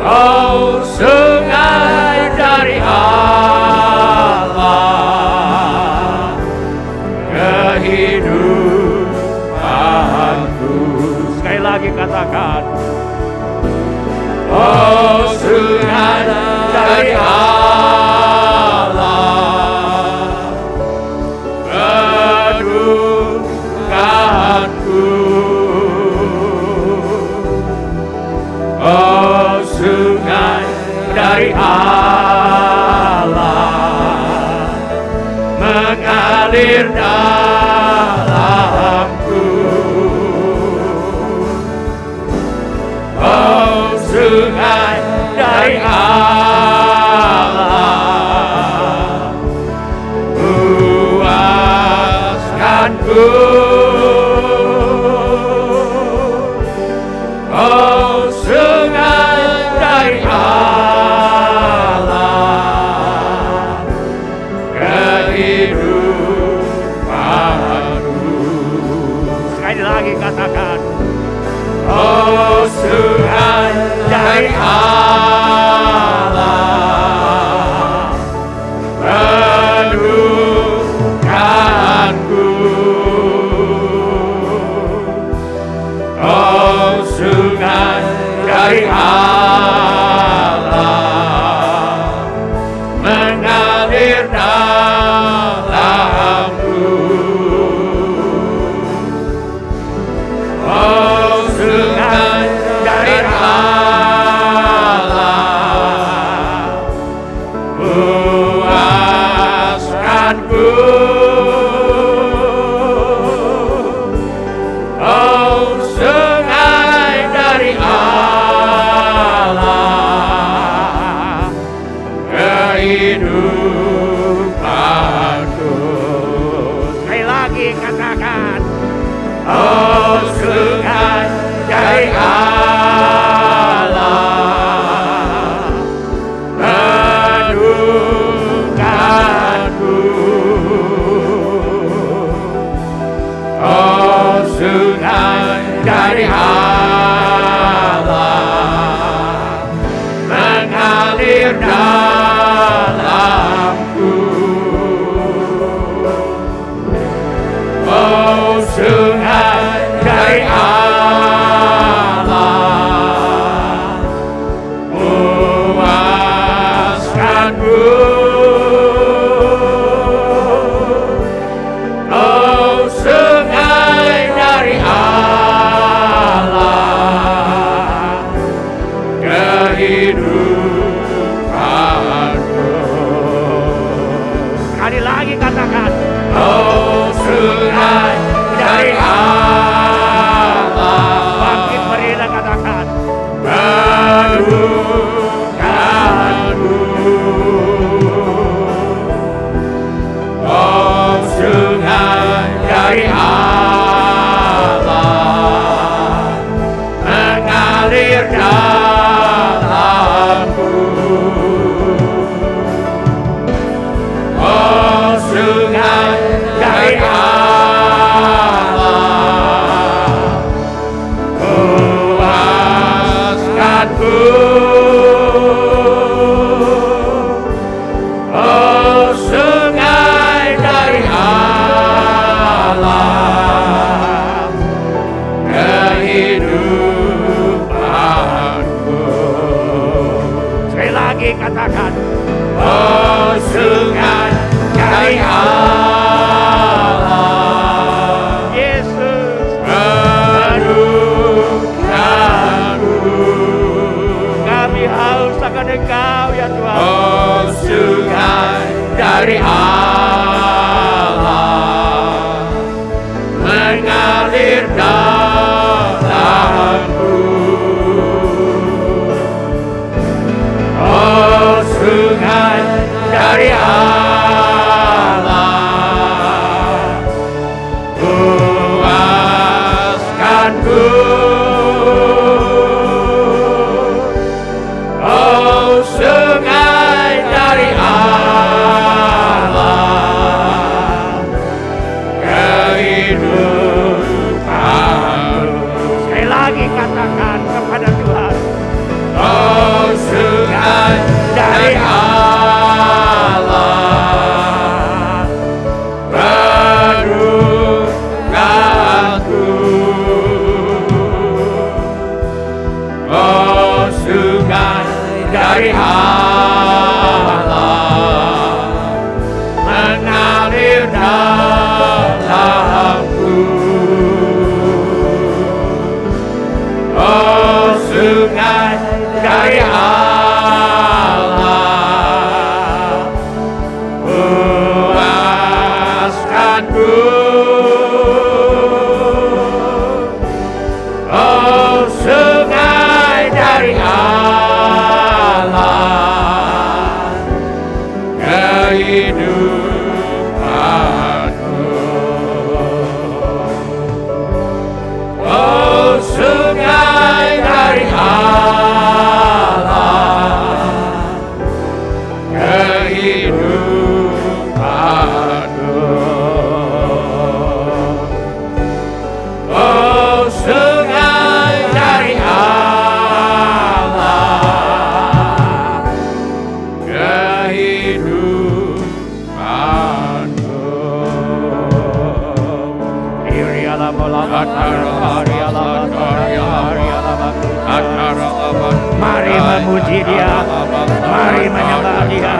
Oh, sungai dari Allah, kehidupanku. Sekali lagi katakan. Oh, sungai dari Allah, penuhkanku. Oh, sungai dari Allah, mengalir dalamku. Oh, sungai dari Allah, puaskanku. Oh, sungai dari Allah, kehidupanku. Sekali lagi katakan. Oh, sungai dari Allah, penuhkanku. Oh, sungai dari Allah, mengalir dalamku. Oh, sungai dari Allah, puaskanku. Oh, sungai dari Allah, kehidupanku. Sekali lagi katakan. Oh, sungai dari Allah, penuhkanku. Oh, sungai dari Allah, mengalir dalamku. Oh, sungai dari Allah, mengalir dalamku. Oh sungai dari Allah, puaskanku. Oh sungai dari Allah, kehidupan. Sekali lagi katakan kepada Tuhan. Oh sungai dari Allah, penuhkanku. Oh sungai dari Allah, mengalir dalamku. Oh sungai dari Allah, puaskanku. Oh sungai dari Allah, kehidupanku. Oh sungai dari Allah, kehidupanku. Oh sungai dari Allah, kehidupanku. Mari memuji Dia, mari menyembah Dia.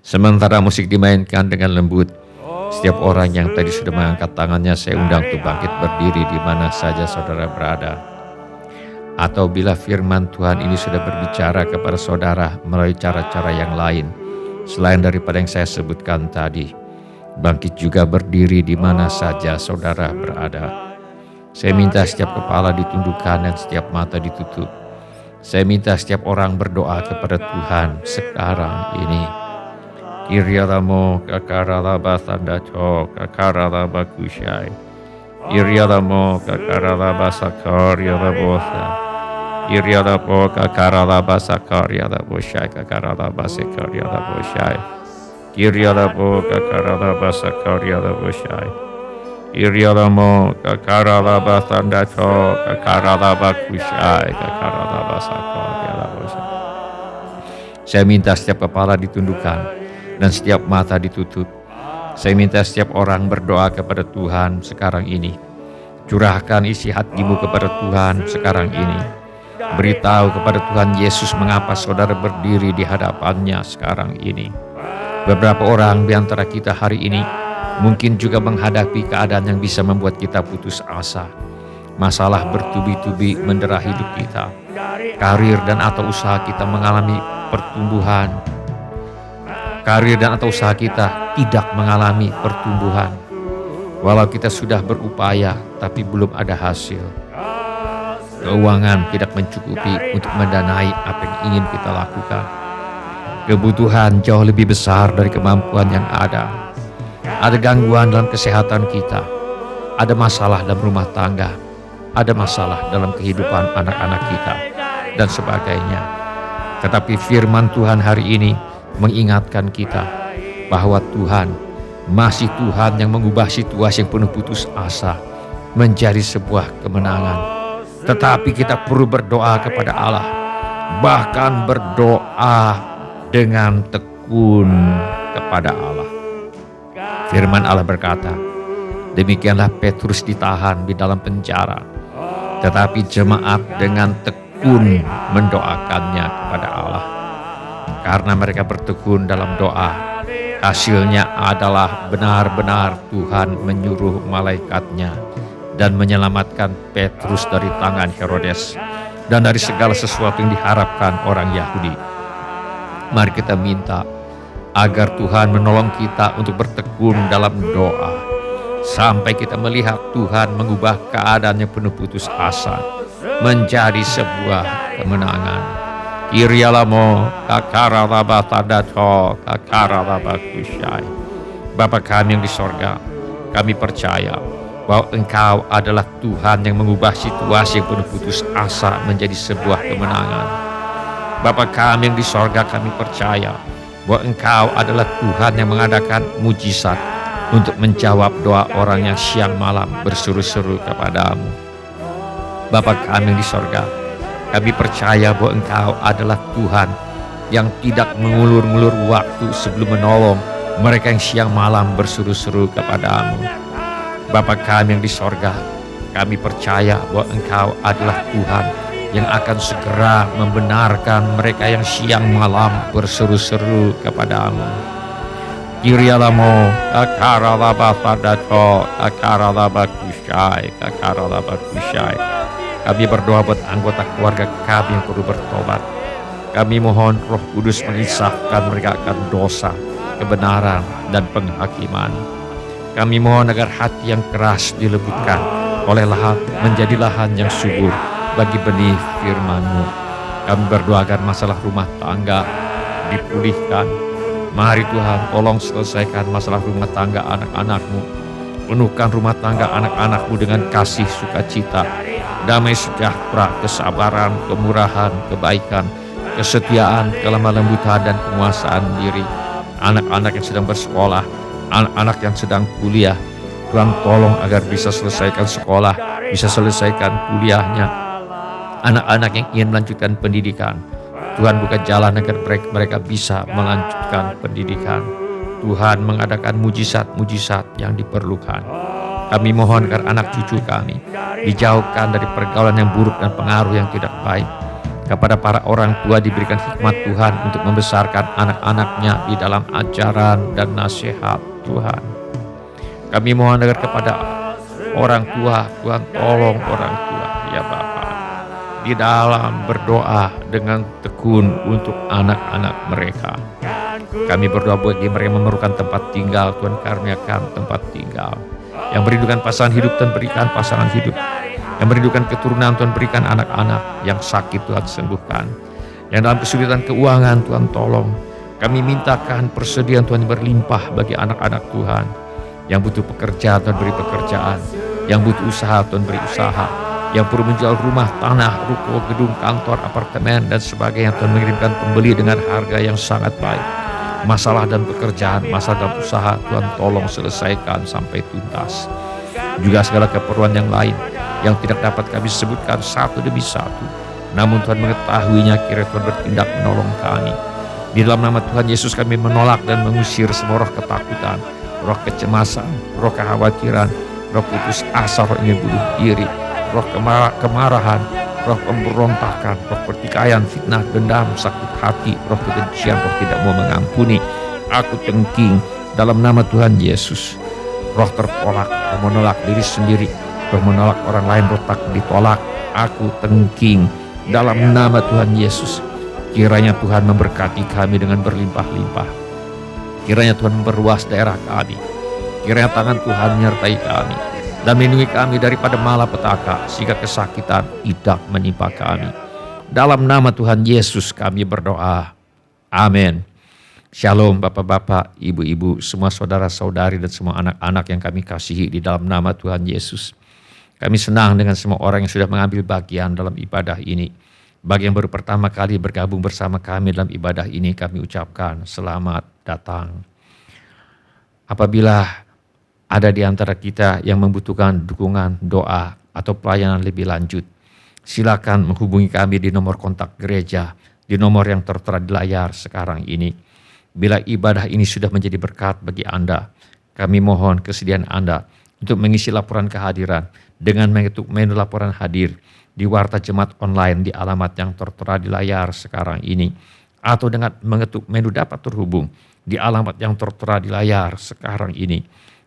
Sementara musik dimainkan dengan lembut, setiap orang yang tadi sudah mengangkat tangannya saya undang untuk bangkit berdiri di mana saja saudara berada. Atau bila firman Tuhan ini sudah berbicara kepada saudara melalui cara-cara yang lain, selain daripada yang saya sebutkan tadi, bangkit juga berdiri di mana saja saudara berada. Saya minta setiap kepala ditundukkan dan setiap mata ditutup. Saya minta setiap orang berdoa kepada Tuhan sekarang ini. Kirialamo kakaralaba sandacho kakaralaba kushai. Irialamo kakaralaba sakarialabosa. Irialabo kakaralaba sakarialaboshai kakaralaba sekarialaboshai. Irialabo kakaralaba sakarialaboshai. Irialamo kakaralaba sandacho kakaralaba kushai kakaralaba sakarialaboshai. Saya minta setiap kepala ditundukkan dan setiap mata ditutup. Saya minta setiap orang berdoa kepada Tuhan sekarang ini. Curahkan isi hatimu kepada Tuhan sekarang ini. Beritahu kepada Tuhan Yesus mengapa saudara berdiri di hadapannya sekarang ini. Beberapa orang di antara kita hari ini mungkin juga menghadapi keadaan yang bisa membuat kita putus asa. Masalah bertubi-tubi mendera hidup kita. Karir dan atau usaha kita mengalami pertumbuhan. Karir dan atau usaha kita tidak mengalami pertumbuhan. Walau kita sudah berupaya tapi belum ada hasil. Keuangan tidak mencukupi untuk mendanai apa yang ingin kita lakukan. Kebutuhan jauh lebih besar dari kemampuan yang ada. Ada gangguan dalam kesehatan kita. Ada masalah dalam rumah tangga. Ada masalah dalam kehidupan anak-anak kita dan sebagainya. Tetapi firman Tuhan hari ini mengingatkan kita bahwa Tuhan masih Tuhan yang mengubah situasi yang penuh putus asa menjadi sebuah kemenangan. Tetapi kita perlu berdoa kepada Allah, bahkan berdoa dengan tekun kepada Allah. Firman Allah berkata, demikianlah Petrus ditahan di dalam penjara, tetapi jemaat dengan tekun mendoakannya kepada Allah. Karena mereka bertekun dalam doa, hasilnya adalah benar-benar Tuhan menyuruh malaikatnya dan menyelamatkan Petrus dari tangan Herodes dan dari segala sesuatu yang diharapkan orang Yahudi. Mari kita minta agar Tuhan menolong kita untuk bertekun dalam doa sampai kita melihat Tuhan mengubah keadaan yang penuh putus asa menjadi sebuah kemenangan. Kirialamo kakaralaba tadato kakaralaba kusyai. Bapa kami yang di sorga, kami percaya bahwa Engkau adalah Tuhan yang mengubah situasi yang penuh putus asa menjadi sebuah kemenangan. Bapa kami yang di sorga, kami percaya bahwa Engkau adalah Tuhan yang mengadakan mujizat untuk menjawab doa orang yang siang malam berseru-seru kepadamu. Bapa kami yang di sorga, kami percaya bahwa Engkau adalah Tuhan yang tidak mengulur-ngulur waktu sebelum menolong mereka yang siang malam berseru-seru kepadamu. Bapa kami yang di sorga, kami percaya bahwa Engkau adalah Tuhan yang akan segera membenarkan mereka yang siang malam berseru-seru kepadamu. Kirialamo kakaralaba fadato kakaralaba kusyai kakaralaba kusyai. Kami berdoa buat anggota keluarga kami yang perlu bertobat. Kami mohon Roh Kudus mengisahkan mereka akan dosa, kebenaran, dan penghakiman. Kami mohon agar hati yang keras dilembutkan oleh lahan menjadi lahan yang subur bagi benih firman-Mu. Kami berdoa agar masalah rumah tangga dipulihkan. Mari Tuhan, tolong selesaikan masalah rumah tangga anak-anak-Mu. Penuhkan rumah tangga anak-anak-Mu dengan kasih sukacita, damai sejahtera, kesabaran, kemurahan, kebaikan, kesetiaan, kelemah lembutan, dan penguasaan diri. Anak-anak yang sedang bersekolah, anak-anak yang sedang kuliah, Tuhan tolong agar bisa selesaikan sekolah, bisa selesaikan kuliahnya. Anak-anak yang ingin melanjutkan pendidikan, Tuhan buka jalan agar mereka bisa melanjutkan pendidikan. Tuhan mengadakan mujizat-mujizat yang diperlukan. Kami mohon agar anak cucu kami dijauhkan dari pergaulan yang buruk dan pengaruh yang tidak baik. Kepada para orang tua diberikan hikmat Tuhan untuk membesarkan anak-anaknya di dalam ajaran dan nasihat Tuhan. Kami mohon agar kepada orang tua, Tuhan tolong orang tua, ya Bapa, di dalam berdoa dengan tekun untuk anak-anak mereka. Kami berdoa bagi mereka yang memerlukan tempat tinggal, Tuhan karuniakan tempat tinggal. Yang merindukan pasangan hidup, Tuhan berikan pasangan hidup. Yang merindukan keturunan, Tuhan berikan anak-anak. Yang sakit, Tuhan sembuhkan. Yang dalam kesulitan keuangan, Tuhan tolong. Kami mintakan persediaan Tuhan berlimpah bagi anak-anak Tuhan. Yang butuh pekerjaan, Tuhan beri pekerjaan. Yang butuh usaha, Tuhan beri usaha. Yang perlu menjual rumah, tanah, ruko, gedung, kantor, apartemen, dan sebagainya, Tuhan mengirimkan pembeli dengan harga yang sangat baik. Masalah dan pekerjaan, masalah dan usaha, Tuhan tolong selesaikan sampai tuntas. Juga segala keperluan yang lain yang tidak dapat kami sebutkan satu demi satu. Namun Tuhan mengetahuinya, kiranya Tuhan bertindak menolong kami. Di dalam nama Tuhan Yesus kami menolak dan mengusir semua roh ketakutan, roh kecemasan, roh kekhawatiran, roh putus asa, roh ingin bunuh diri, roh kemarahan, roh pemberontakan, roh pertikaian, fitnah, dendam, sakit hati, roh kebencian, roh tidak mau mengampuni. Aku tengking dalam nama Tuhan Yesus. Roh tertolak, roh menolak diri sendiri, roh menolak orang lain, roh tak ditolak. Aku tengking dalam nama Tuhan Yesus. Kiranya Tuhan memberkati kami dengan berlimpah-limpah. Kiranya Tuhan memperluas daerah kami. Kiranya tangan Tuhan menyertai kami dan melindungi kami daripada malapetaka, sehingga kesakitan tidak menimpa kami. Dalam nama Tuhan Yesus kami berdoa. Amin. Shalom Bapak-bapak, Ibu-ibu, semua saudara-saudari dan semua anak-anak yang kami kasihi di dalam nama Tuhan Yesus. Kami senang dengan semua orang yang sudah mengambil bagian dalam ibadah ini. Bagi yang baru pertama kali bergabung bersama kami dalam ibadah ini, kami ucapkan selamat datang. Apabila ada di antara kita yang membutuhkan dukungan, doa, atau pelayanan lebih lanjut, silakan menghubungi kami di nomor kontak gereja, di nomor yang tertera di layar sekarang ini. Bila ibadah ini sudah menjadi berkat bagi Anda, kami mohon kesediaan Anda untuk mengisi laporan kehadiran dengan mengetuk menu laporan hadir di Warta Jemaat Online di alamat yang tertera di layar sekarang ini, atau dengan mengetuk menu dapat terhubung di alamat yang tertera di layar sekarang ini.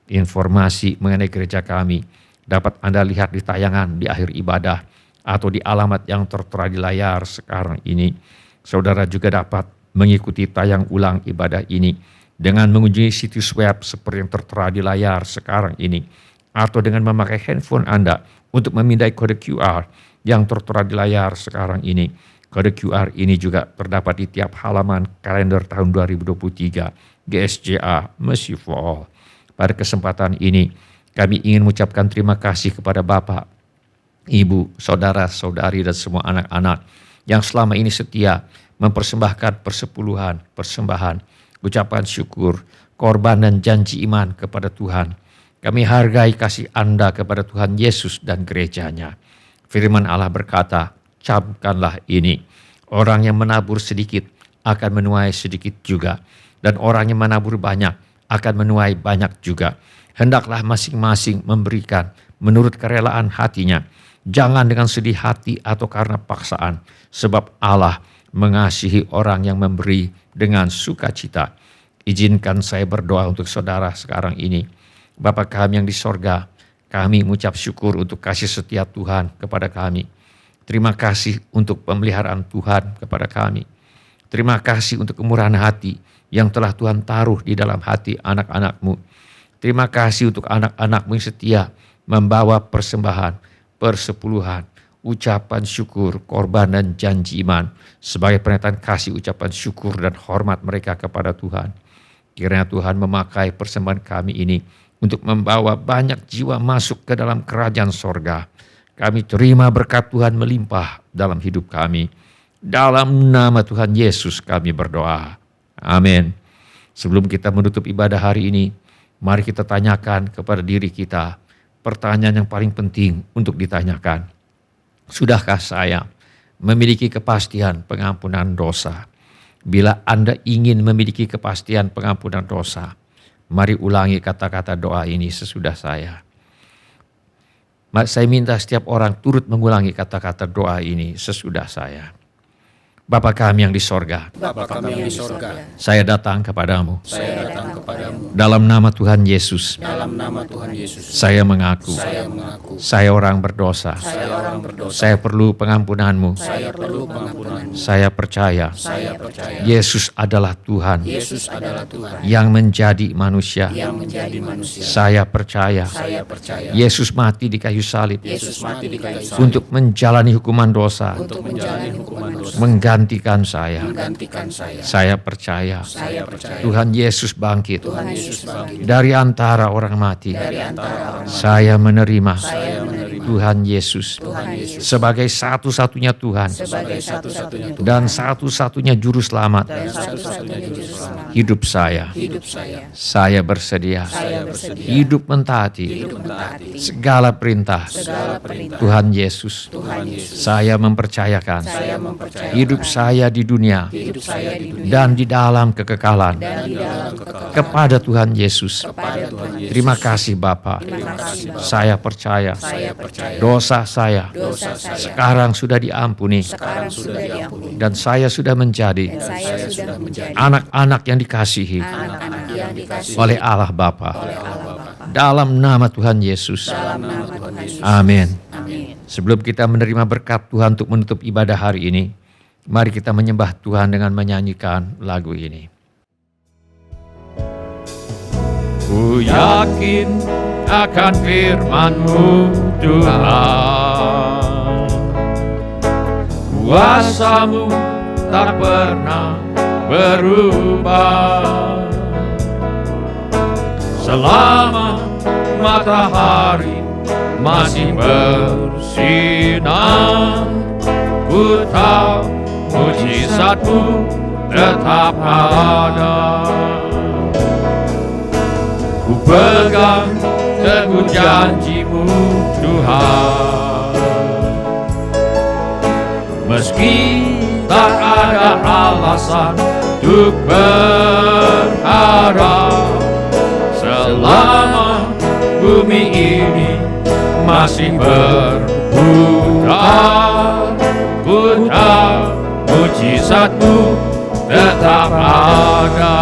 Informasi mengenai gereja kami dapat Anda lihat di tayangan di akhir ibadah atau di alamat yang tertera di layar sekarang ini. Saudara juga dapat mengikuti tayang ulang ibadah ini dengan mengunjungi situs web seperti yang tertera di layar sekarang ini, atau dengan memakai handphone Anda untuk memindai kode QR yang tertera di layar sekarang ini. Kode QR ini juga terdapat di tiap halaman kalender tahun 2023 GSJA Mercy for All. Pada kesempatan ini, kami ingin mengucapkan terima kasih kepada Bapak, Ibu, saudara-saudari, dan semua anak-anak yang selama ini setia mempersembahkan persembahan, ucapan syukur, korban dan janji iman kepada Tuhan. Kami hargai kasih Anda kepada Tuhan Yesus dan gerejanya. Firman Allah berkata, camkanlah ini, orang yang menabur sedikit akan menuai sedikit juga, dan orang yang menabur banyak akan menuai banyak juga. Hendaklah masing-masing memberikan menurut kerelaan hatinya, jangan dengan sedih hati atau karena paksaan, sebab Allah mengasihi orang yang memberi dengan sukacita. Izinkan saya berdoa untuk saudara sekarang ini. Bapa kami yang di sorga, kami mengucap syukur untuk kasih setia Tuhan kepada kami. Terima kasih untuk pemeliharaan Tuhan kepada kami. Terima kasih untuk kemurahan hati yang telah Tuhan taruh di dalam hati anak-anak-Mu. Terima kasih untuk anak-anak-Mu yang setia membawa persembahan, persepuluhan, ucapan syukur, korban dan janji iman sebagai pernyataan kasih, ucapan syukur dan hormat mereka kepada Tuhan. Kiranya Tuhan memakai persembahan kami ini untuk membawa banyak jiwa masuk ke dalam kerajaan sorga. Kami terima berkat Tuhan melimpah dalam hidup kami. Dalam nama Tuhan Yesus kami berdoa. Amin. Sebelum kita menutup ibadah hari ini, mari kita tanyakan kepada diri kita pertanyaan yang paling penting untuk ditanyakan. Sudahkah saya memiliki kepastian pengampunan dosa? Bila Anda ingin memiliki kepastian pengampunan dosa, mari ulangi kata-kata doa ini sesudah saya. Saya minta setiap orang turut mengulangi kata-kata doa ini sesudah saya. Bapa kami yang di sorga, saya datang kepadamu. Dalam nama Tuhan Yesus, saya mengaku, saya orang berdosa. Saya perlu pengampunanmu. Saya percaya, Yesus adalah Tuhan yang menjadi manusia. Saya percaya, Yesus mati di kayu salib untuk menjalani hukuman dosa, mengganti menggantikan saya. Saya percaya Tuhan Yesus bangkit dari antara orang mati. Saya menerima Tuhan Yesus sebagai satu-satunya Tuhan dan satu-satunya juru selamat hidup saya. Saya bersedia hidup mentaati segala perintah Tuhan Yesus. Saya mempercayakan hidup saya di dunia dan di dalam kekekalan kepada Tuhan Yesus. Terima kasih Bapa. Saya percaya dosa saya sekarang sudah diampuni dan saya sudah menjadi anak-anak yang dikasihi oleh Allah Bapa. Dalam nama Tuhan Yesus. Amin. Sebelum kita menerima berkat Tuhan untuk menutup ibadah hari ini, mari kita menyembah Tuhan dengan menyanyikan lagu ini. Ku yakin akan firman-Mu Tuhan, kuasa-Mu tak pernah berubah. Selama matahari masih bersinar, ku tahu mujizat-Mu tetap ada. Ku pegang teguh janji-Mu Tuhan, meski tak ada alasan untuk berharap. Selama bumi ini masih berputar, ku tahu mujizat-Mu tetap ada.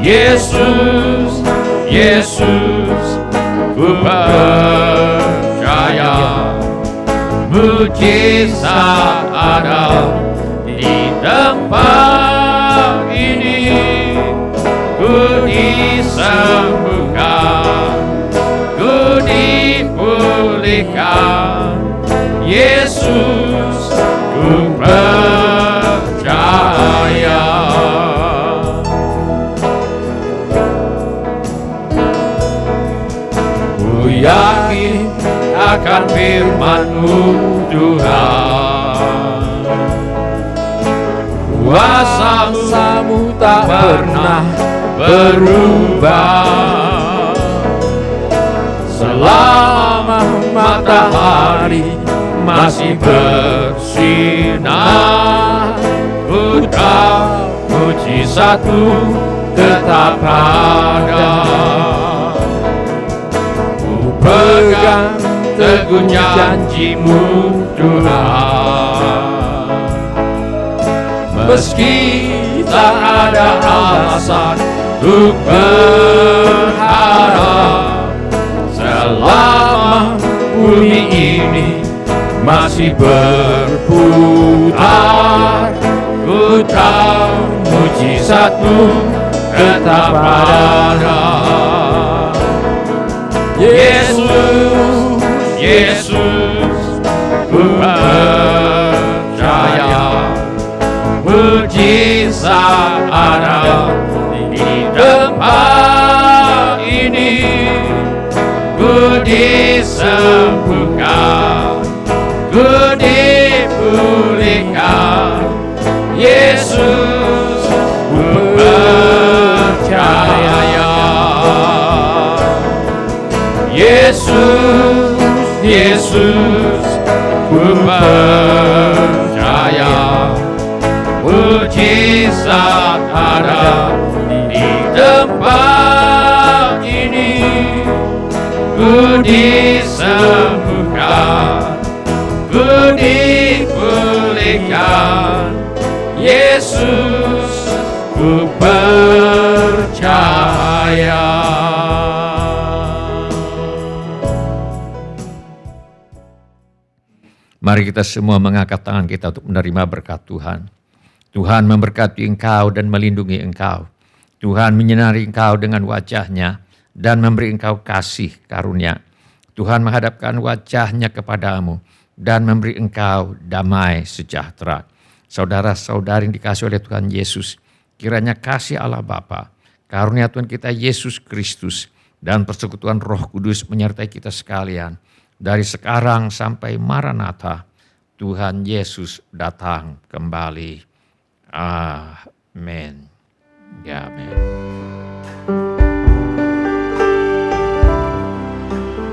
Yesus, Yesus, ku percaya mujizat ada di tempat ini. Ku disembuhkan, ku dipulihkan. Yesus, ku percaya. Ku yakin akan firman-Mu Tuhan, kuasa-Mu tak pernah berubah. Selama matahari masih bersinar, ku tahu mujizat-Mu tetap ada. Ku pegang teguh janji-Mu Tuhan, meski tak ada alasan untuk berharap. Selama bumi ini masih berputar, ku tahu mujizat-Mu tetap ada. Yesus, Yesus, ku percaya mujizat ada di tempat ini. Ku disembuhkan, ku dipulihkan. Yesus, ku percaya. Yesus, Yesus, ku percaya mujizat ada di tempat ini. Ku disembuhkan, ku dipulihkan. Yesus, ku percaya. Mari kita semua mengangkat tangan kita untuk menerima berkat Tuhan. Tuhan memberkati engkau dan melindungi engkau. Tuhan menyinari engkau dengan wajah-Nya dan memberi engkau kasih karunia. Tuhan menghadapkan wajah-Nya kepadamu dan memberi engkau damai sejahtera. Saudara-saudari yang dikasihi oleh Tuhan Yesus, kiranya kasih Allah Bapa, karunia Tuhan kita Yesus Kristus, dan persekutuan Roh Kudus menyertai kita sekalian dari sekarang sampai Maranatha. Tuhan Yesus datang kembali. Amin. Ya, amin.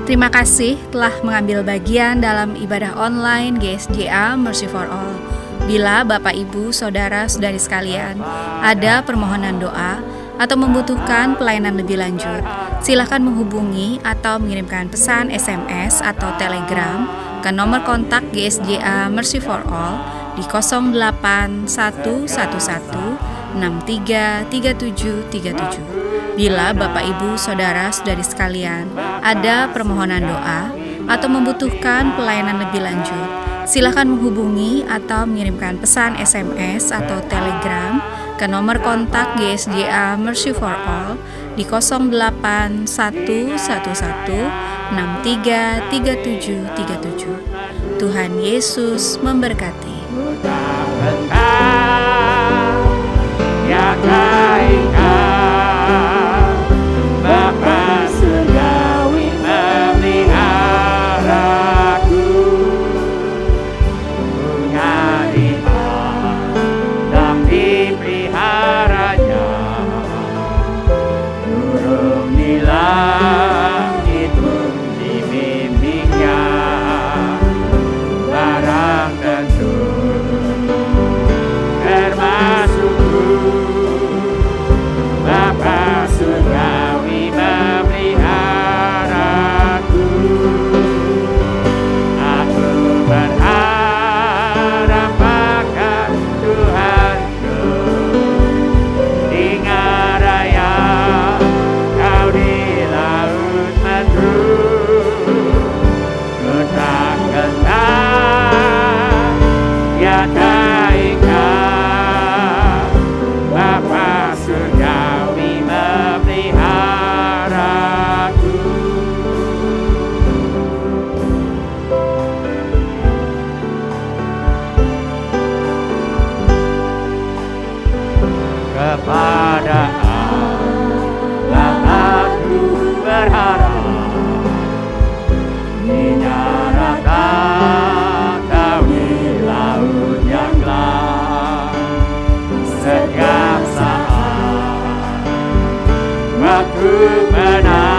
Terima kasih telah mengambil bagian dalam ibadah online GSJA Mercy for All. Bila Bapak, Ibu, Saudara-saudari sekalian ada permohonan doa atau membutuhkan pelayanan lebih lanjut, silakan menghubungi atau mengirimkan pesan SMS atau Telegram ke nomor kontak GSJA Mercy for All di 08111633737. Bila Bapak, Ibu, Saudara-saudari sekalian ada permohonan doa atau membutuhkan pelayanan lebih lanjut, silakan menghubungi atau mengirimkan pesan SMS atau Telegram ke nomor kontak GSJA Mercy for All di 08111633737. Tuhan Yesus memberkati. Bapa surgawi memeliharaku, bunga di padang dipeliharanya, burung di langit pun dibimbingnya, barang tentu termasukku. Bapa surgawi memeliharaku, aku berharap akan Tuhanku. Dengar raya kau di laut mendung, ku tak gentar tiada ikat. Bapa surgawi memeliharaku. Kepada Allah aku berharap, di daratan kau di laut yang gelap. Setiap saat waktu menang